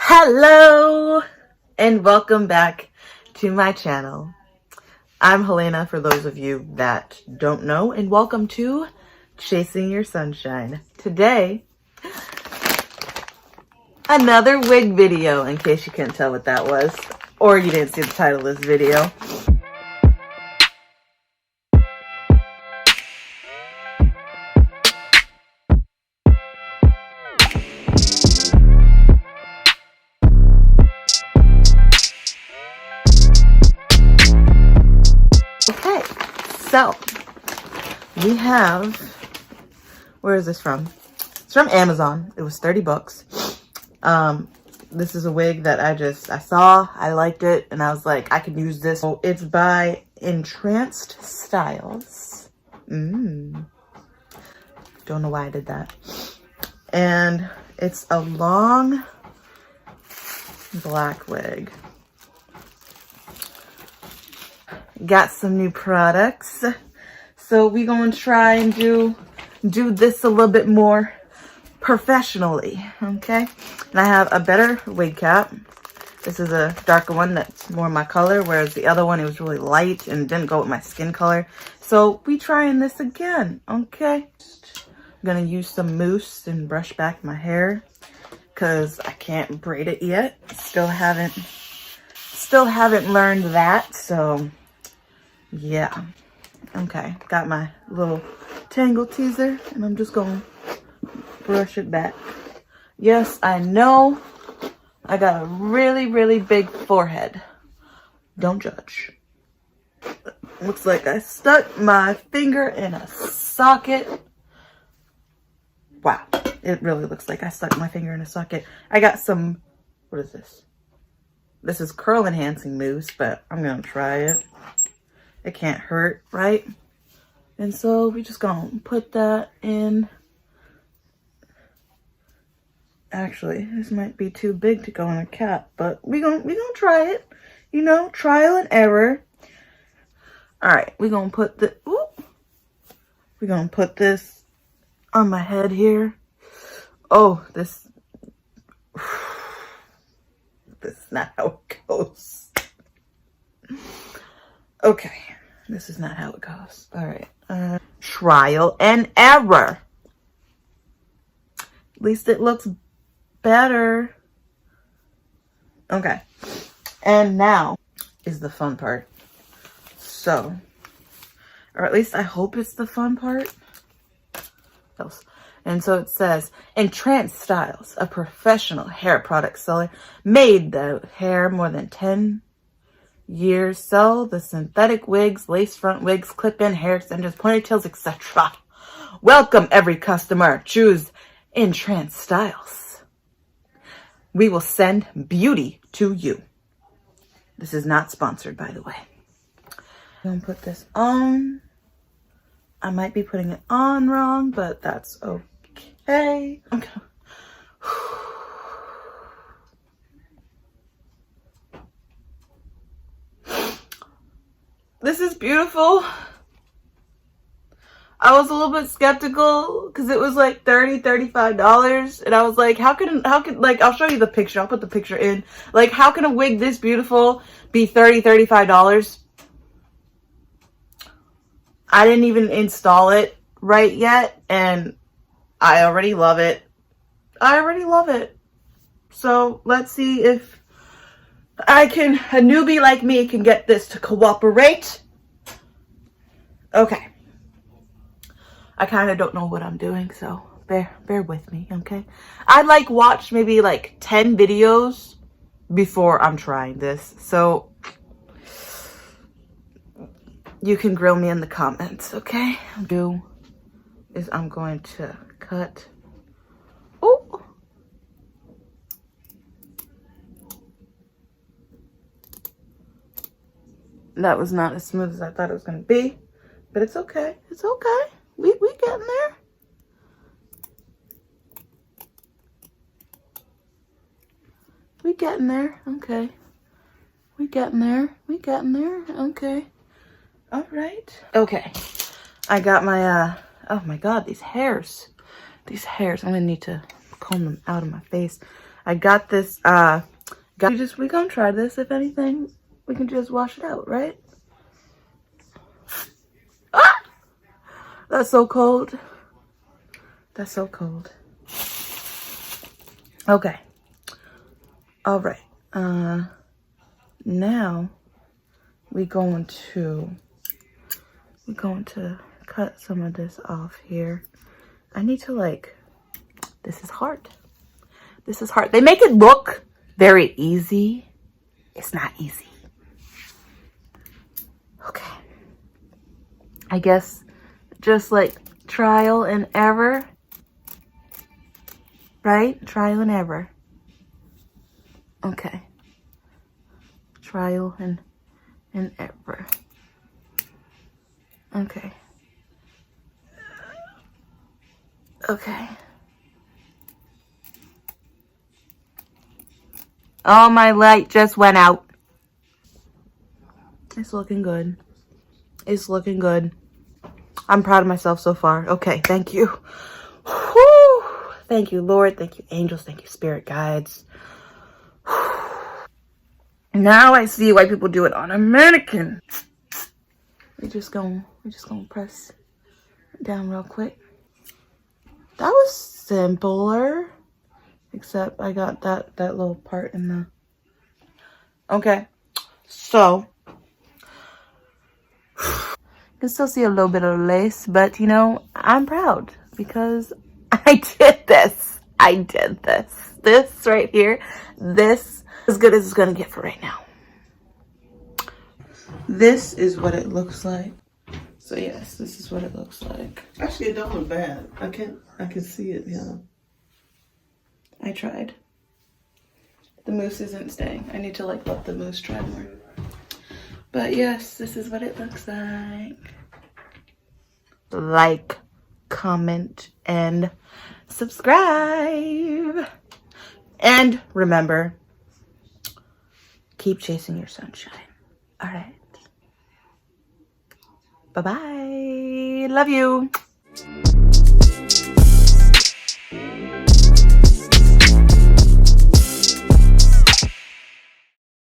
Hello and welcome back to my channel. I'm Helena for those of you that don't know, and welcome to Chasing Your Sunshine. Today, another wig video, in case you couldn't tell what that was or you didn't see the title of this video. Okay, so we have, where is this from? It's from Amazon. It was 30 bucks. This is a wig that I saw, I liked it, and I was like, I could use this. So it's by Entranced Styles. Don't know why I did that. And it's a long black wig. Got some new products. So we're going to try and do this a little bit more professionally, okay? And I have a better wig cap. This is a darker one that's more my color, whereas the other one, it was really light and didn't go with my skin color. So we trying this again, okay? I'm gonna use some mousse and brush back my hair because I can't braid it yet. Still haven't learned that, so yeah. Okay, got my little tangle teaser and I'm just gonna brush it back. Yes, I know I got a really, really big forehead. Don't judge. Looks like I stuck my finger in a socket. Wow, it really looks like I stuck my finger in a socket. I got some, what is this? This is curl enhancing mousse, but I'm gonna try it. It can't hurt, right? And so we just gonna put that in. Actually, this might be too big to go in a cap, but we gonna try it. You know, trial and error. All right, we're gonna put this on my head here. Oh, this is not how it goes. Okay, this is not how it goes. All right, trial and error. At least it looks better. Okay, and now is the fun part. So, or at least I hope it's the fun part. And so it says, Entranced Styles, a professional hair product seller, made the hair more than 10 years. Sell the synthetic wigs, lace front wigs, clip-in hair extensions, ponytails, etc. Welcome every customer. Choose Entranced Styles. We will send beauty to you. This is not sponsored, by the way. I'm gonna put this on. I might be putting it on wrong, but that's okay. Okay. This is beautiful. I was a little bit skeptical because it was like $35, and I was like, how can like, I'll show you the picture. I'll put the picture in. Like, how can a wig this beautiful be $35? I didn't even install it right yet, and I already love it. So let's see if a newbie like me can get this to cooperate. Okay. I kind of don't know what I'm doing, so bear with me, okay? I watch maybe 10 videos before I'm trying this, so you can grill me in the comments, okay? I'm going to cut. Oh, that was not as smooth as I thought it was going to be, but it's okay. It's okay. We getting there. We getting there. Okay. We getting there. Okay. All right. Okay. I got my, oh my God, these hairs. I'm going to need to comb them out of my face. I got this, we gonna try this. If anything, we can just wash it out, right? Ah! That's so cold. That's so cold. Okay. All right. Now we're going to cut some of this off here. I need to this is hard. This is hard. They make it look very easy. It's not easy. Okay. I guess just trial and error. Right? Trial and error. Okay. Trial and error. Okay. Okay. Oh, my light just went out. It's looking good. It's looking good. I'm proud of myself so far. Okay, thank you. Whew. Thank you, Lord. Thank you, angels. Thank you, spirit guides. Now I see why people do it on a mannequin. We're just gonna press down real quick. That was simpler. Except I got that little part in the... Okay. So you can still see a little bit of lace, but you know, I'm proud because I did this. I did this. This right here, this as good as it's gonna get for right now. This is what it looks like. So yes, this is what it looks like. Actually, it don't look bad. I can see it, yeah. I tried. The mousse isn't staying. I need to let the mousse dry more. But yes, this is what it looks like. Like, comment, and subscribe. And remember, keep chasing your sunshine. All right. Bye-bye. Love you.